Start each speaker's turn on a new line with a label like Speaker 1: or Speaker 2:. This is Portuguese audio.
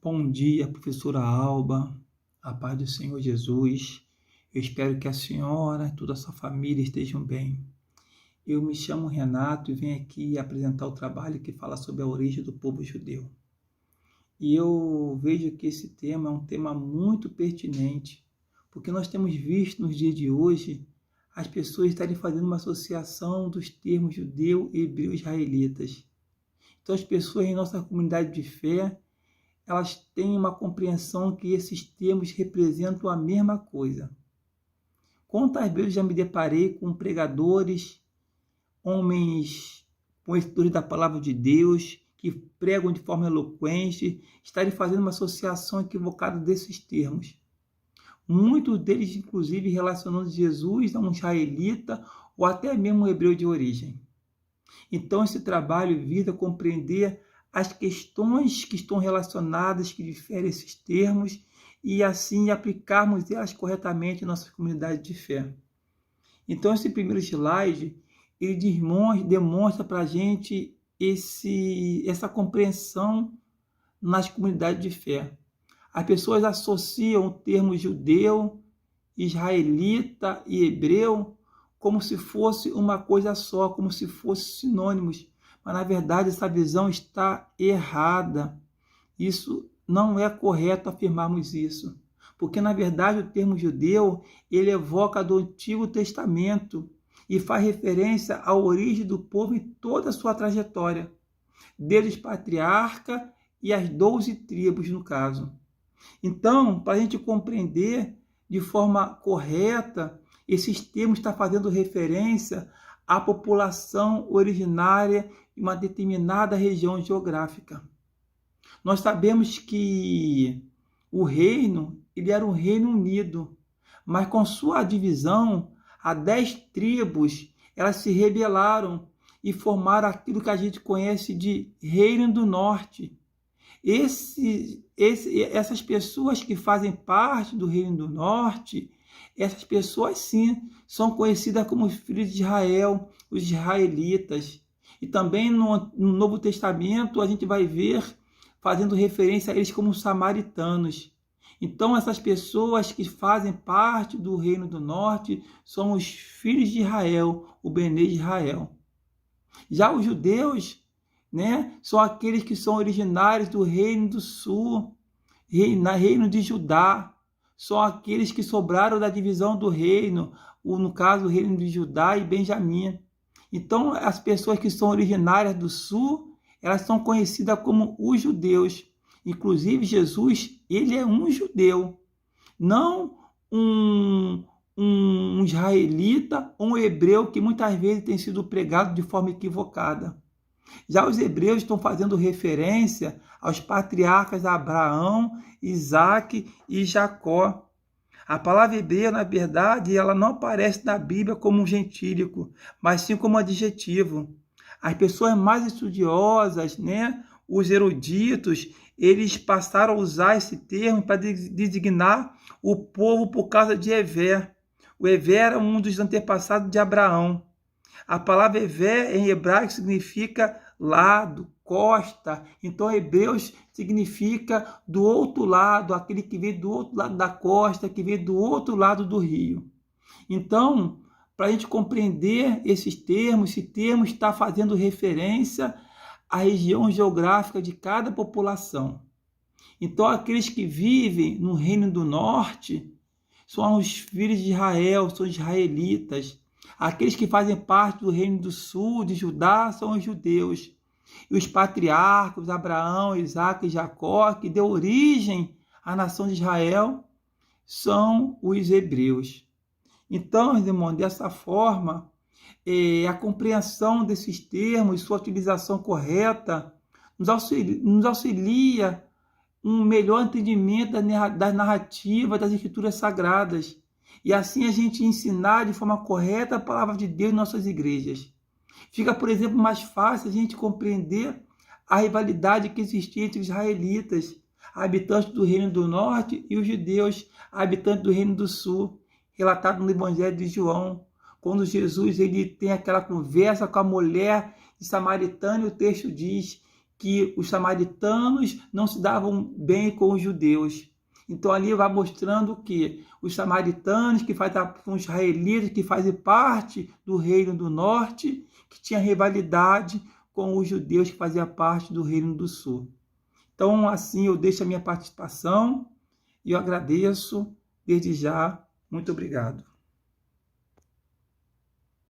Speaker 1: Bom dia, professora Alba, a paz do Senhor Jesus. Eu espero que a senhora e toda a sua família estejam bem. Eu me chamo Renato e venho aqui apresentar o trabalho que fala sobre a origem do povo judeu. E eu vejo que esse tema é um tema muito pertinente, porque nós temos visto nos dias de hoje as pessoas estarem fazendo uma associação dos termos judeu, hebreu e israelitas. Então as pessoas em nossa comunidade de fé, elas têm uma compreensão que esses termos representam a mesma coisa. Quantas vezes já me deparei com pregadores, homens conhecedores da palavra de Deus, que pregam de forma eloquente, estarem fazendo uma associação equivocada desses termos. Muitos deles, inclusive, relacionando Jesus a um israelita ou até mesmo um hebreu de origem. Então, esse trabalho visa compreender as questões que estão relacionadas, que diferem esses termos, e assim aplicarmos elas corretamente em nossa comunidade de fé. Então, esse primeiro slide, ele demonstra para a gente essa compreensão nas comunidades de fé. As pessoas associam o termo judeu, israelita e hebreu como se fosse uma coisa só, como se fossem sinônimos. Mas, na verdade, essa visão está errada. Isso não é correto afirmarmos isso. Porque, na verdade, o termo judeu, ele evoca do Antigo Testamento e faz referência à origem do povo em toda a sua trajetória, desde os patriarcas e as 12 tribos, no caso. Então, para a gente compreender de forma correta, esses termos estão fazendo referência à população originária de uma determinada região geográfica. Nós sabemos que o reino, ele era um reino unido, mas com sua divisão, as 10 tribos, elas se rebelaram e formaram aquilo que a gente conhece de Reino do Norte. Essas pessoas que fazem parte do Reino do Norte, essas pessoas sim, são conhecidas como os filhos de Israel, os israelitas. E também no Novo Testamento a gente vai ver, fazendo referência a eles como samaritanos. Então essas pessoas que fazem parte do Reino do Norte são os filhos de Israel, o Bené de Israel. Já os judeus, são aqueles que são originários do Reino do Sul, Reino de Judá. São aqueles que sobraram da divisão do reino, no caso, o reino de Judá e Benjamim. Então, as pessoas que são originárias do sul, elas são conhecidas como os judeus. Inclusive, Jesus, ele é um judeu, não um israelita ou um hebreu que muitas vezes tem sido pregado de forma equivocada. Já os hebreus estão fazendo referência aos patriarcas Abraão, Isaac e Jacó. A palavra hebreia, na verdade, ela não aparece na Bíblia como um gentílico, mas sim como adjetivo. As pessoas mais estudiosas, os eruditos, eles passaram a usar esse termo para designar o povo por causa de Evé. O Evé era um dos antepassados de Abraão. A palavra Evé em hebraico significa lado, costa. Então, hebreus significa do outro lado, aquele que vem do outro lado da costa, que vem do outro lado do rio. Então, para a gente compreender esses termos, esse termo está fazendo referência à região geográfica de cada população. Então, aqueles que vivem no Reino do Norte são os filhos de Israel, são israelitas. Aqueles que fazem parte do Reino do Sul, de Judá, são os judeus. E os patriarcas, Abraão, Isaac e Jacó, que deu origem à nação de Israel, são os hebreus. Então, irmão, dessa forma, a compreensão desses termos, sua utilização correta, nos auxilia um melhor entendimento das narrativas das Escrituras Sagradas. E assim a gente ensinar de forma correta a palavra de Deus em nossas igrejas. Fica, por exemplo, mais fácil a gente compreender a rivalidade que existia entre os israelitas, habitantes do Reino do Norte, e os judeus, habitantes do Reino do Sul, relatado no Evangelho de João, quando Jesus ele tem aquela conversa com a mulher de samaritana, e o texto diz que os samaritanos não se davam bem com os judeus. Então ali vai mostrando que os samaritanos, que fazem os israelitas, que fazem parte do reino do norte, que tinha rivalidade com os judeus que faziam parte do reino do sul. Então assim eu deixo a minha participação e eu agradeço desde já. Muito obrigado.